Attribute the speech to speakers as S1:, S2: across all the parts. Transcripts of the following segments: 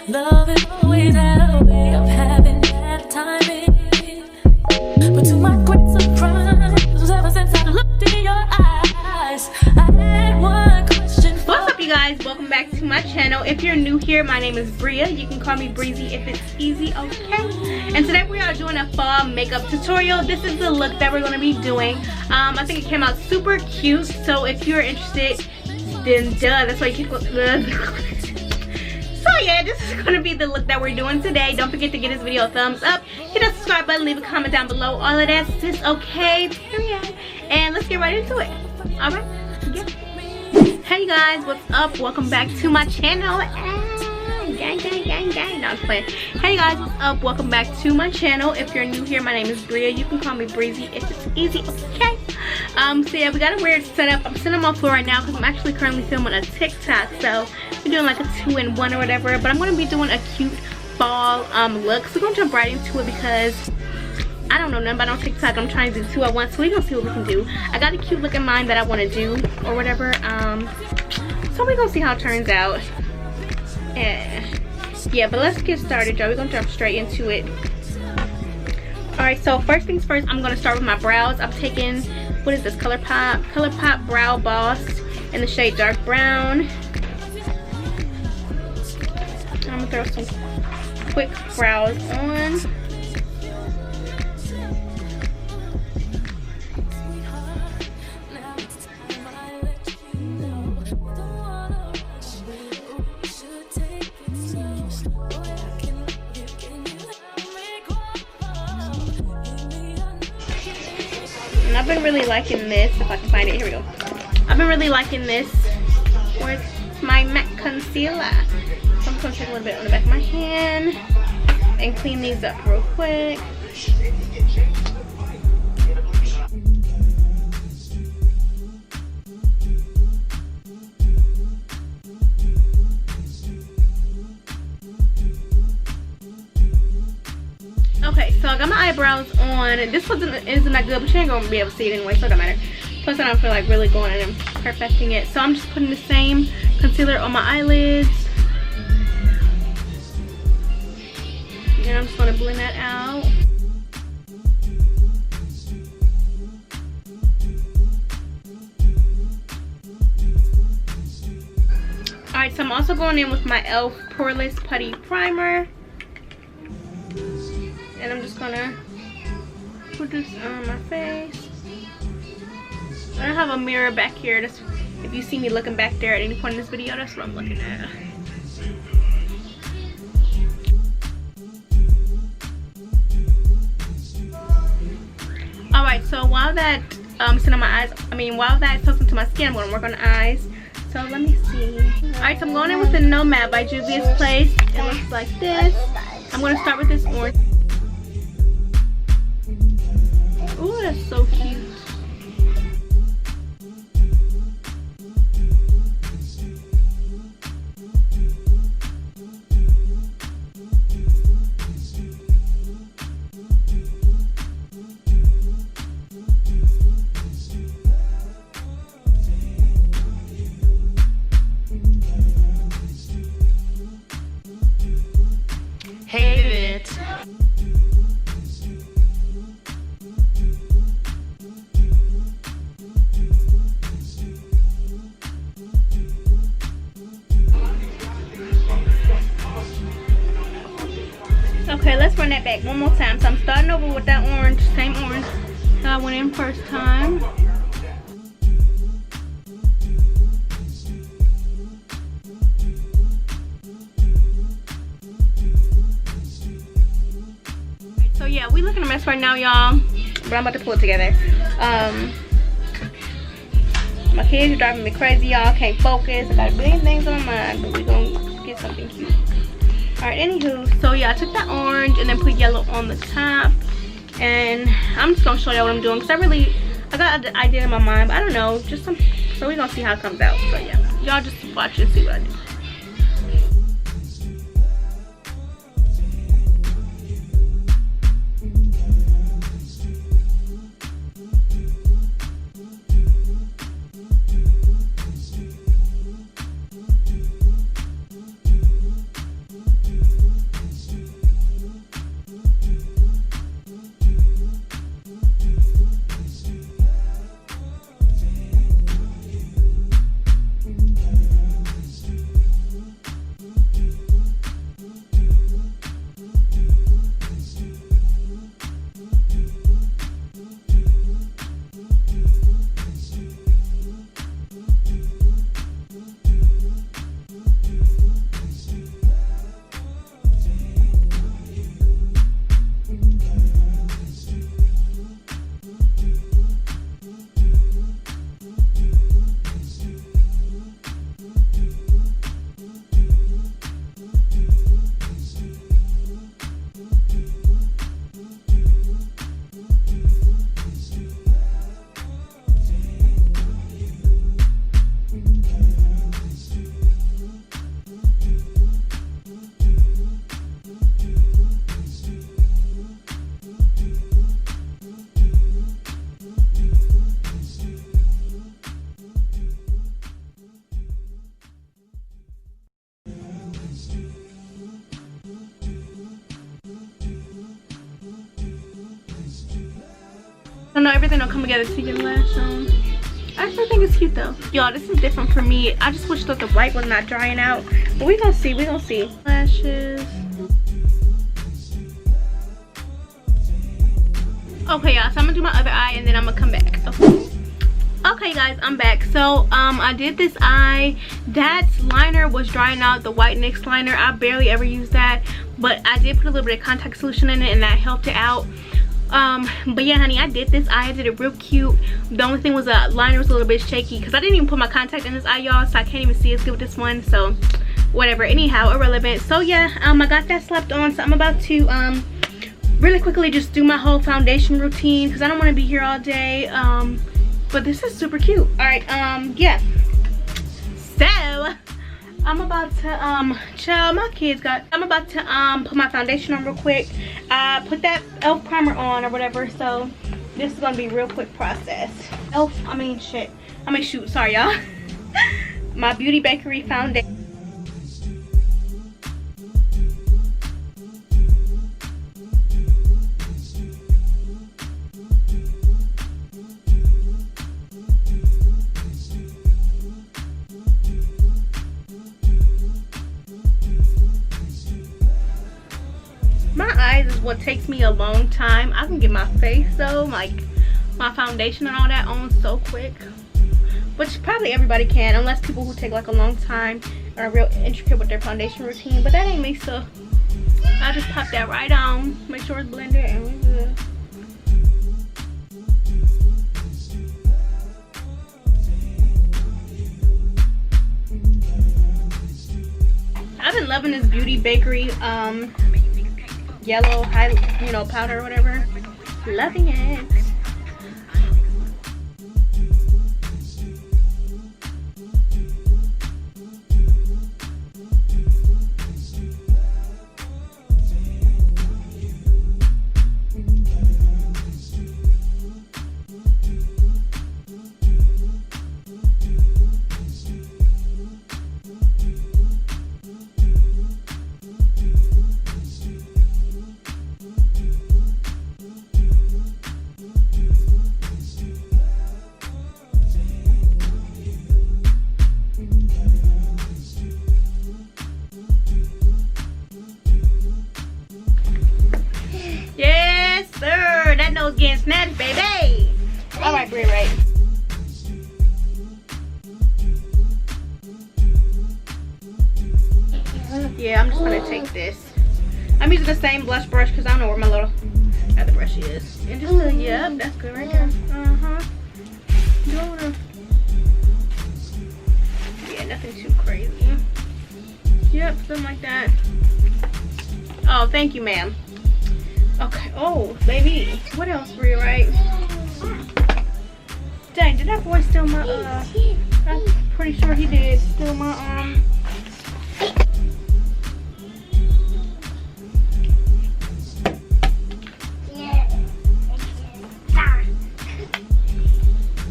S1: Love is always had a way of having bad timing. But to my great surprise, ever since I looked in your eyes, I had one question.
S2: What's up, you guys? Welcome back to my channel. If you're new here, my name is Bria. You can call me Breezy if it's easy, okay? And today we are doing a fall makeup tutorial. This is the look that we're going to be doing. I think it came out super cute, so if you're interested, then duh, that's why you keep So yeah, this is going to be the look that we're doing today. Don't forget to give this video a thumbs up, hit that subscribe button, leave a comment down below. All of that's just okay, period. And let's get right into it. Alright, yeah. Hey guys, what's up? Welcome back to my channel. Gang, gang, gang, gang. No, I'm just playing. Hey guys, what's up? Welcome back to my channel. If you're new here, my name is Bria. You can call me Breezy if it's easy, okay? So yeah, we got a weird setup. I'm sitting on my floor right now because I'm actually currently filming a TikTok. So we're doing like a 2-in-1 or whatever. But I'm going to be doing a cute fall look. So we're going to jump right into it because I don't know nothing about on TikTok. I'm trying to do 2 at once. So we're going to see what we can do. I got a cute look in mind that I want to do or whatever. So we're going to see how it turns out. Yeah, but let's get started, y'all. We're going to jump straight into it. Alright, so first things first, I'm going to start with my brows. I'm taking, what is this, ColourPop Brow Boss in the shade Dark Brown. I'm going to throw some quick brows on. And I've been really liking this, if I can find it, here we go. I've been really liking this. Where's my MAC concealer? So I'm just gonna take a little bit on the back of my hand and clean these up real quick. Okay, so I got my eyebrows on. This isn't that good, but you ain't gonna be able to see it anyway, so it don't matter. Plus, I don't feel like really going in and perfecting it. So I'm just putting the same concealer on my eyelids. And I'm just gonna blend that out. Alright, so I'm also going in with my e.l.f. Poreless Putty Primer. And I'm just gonna put this on my face. I don't have a mirror back here. That's, if you see me looking back there at any point in this video, that's what I'm looking at. Alright, so while that sitting on my eyes, while that soaks into my skin, I'm gonna work on the eyes. So let me see. Alright, so I'm going in with the Nomad by Juvia's Place. It looks like this. I'm gonna start with this orange. Ooh, that's so cute.
S3: Hate it.
S2: Okay, let's run that back one more time. So I'm starting over with that orange, same orange that I went in first time. So yeah, we looking a mess right now, y'all, but I'm about to pull it together. My kids are driving me crazy, y'all. Can't focus. I got a billion things on my mind, but we're gonna get something cute. Alright, anywho, so yeah, I took that orange and then put yellow on the top. And I'm just gonna show y'all what I'm doing because I got an idea in my mind, but I don't know, just some, so we're gonna see how it comes out. So yeah, y'all just watch and see what I do. know, everything don't come together to your lash on. I actually think it's cute though. Y'all, this is different for me. I just wish that the white was not drying out. But we gonna see, we gonna see. Lashes. Okay, y'all, so I'm gonna do my other eye and then I'm gonna come back. Okay guys, I'm back. So I did this eye. That liner was drying out, the white NYX liner. I barely ever use that, but I did put a little bit of contact solution in it and that helped it out. But yeah, honey, I did this eye. I did it real cute. The only thing was the liner was a little bit shaky because I didn't even put my contact in this eye, y'all, so I can't even see as good with this one. So whatever, anyhow, irrelevant. So yeah, I got that slapped on. So I'm about to really quickly just do my whole foundation routine because I don't want to be here all day. But this is super cute. All right, yeah. So I'm about to child, my kids got, I'm about to put my foundation on real quick. Put that elf primer on or whatever. So this is gonna be a real quick process. Shoot, sorry y'all. My Beauty Bakery foundation. My eyes is what takes me a long time. I can get my face though, like my foundation and all that on so quick, which probably everybody can, unless people who take like a long time are real intricate with their foundation routine. But that ain't me, so I just pop that right on, make sure it's blended, and we're good. I've been loving this Beauty Bakery yellow powder or whatever. Loving it. Yes, sir. That nose getting snatched, baby. All right, Brie, right. Yeah, I'm just gonna take this. I'm using the same blush brush because I don't know where my little other brush is. And just yep, that's good right there. Yeah, nothing too crazy. Yep, something like that. Oh, thank you, ma'am. Okay. Oh, baby. What else, Bria? Right? Dang, did that boy steal my? I'm pretty sure he did steal my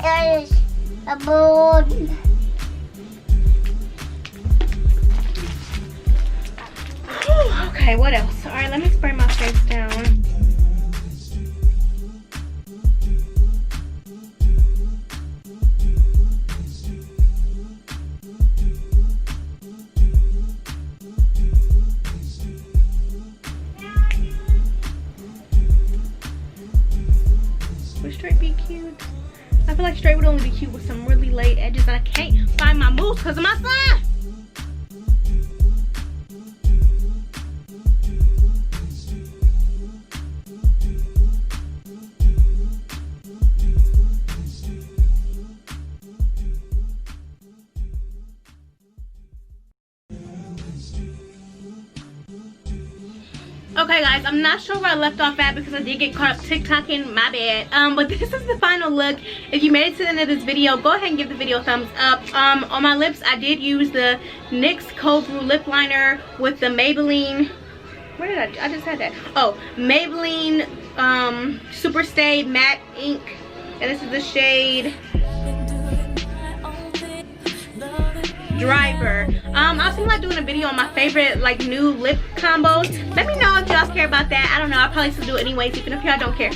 S3: There's a bone.
S2: Okay, what else? All right, let me spray my face down. Would straight be cute? I feel like straight would only be cute with some really laid edges, and I can't find my moves because of my son. Okay guys, I'm not sure where I left off at because I did get caught up TikToking, my bad. But this is the final look. If you made it to the end of this video, go ahead and give the video a thumbs up. On my lips, I did use the NYX Cold Brew lip liner with the Maybelline, where did I just had that. Oh, Maybelline Super Stay Matte Ink, and this is the shade Driver. I was thinking about doing a video on my favorite like new lip combos. Let me know if y'all care about that. I don't know, I'll probably still do it anyways, even if y'all don't care.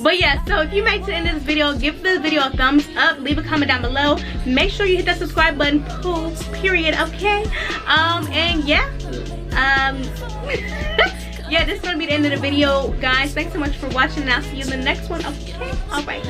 S2: But yeah, so if you made it to the end of this video, give this video a thumbs up, leave a comment down below, make sure you hit that subscribe button, period, okay? And yeah, yeah, this is gonna be the end of the video, guys. Thanks so much for watching, and I'll see you in the next one. Okay, all right.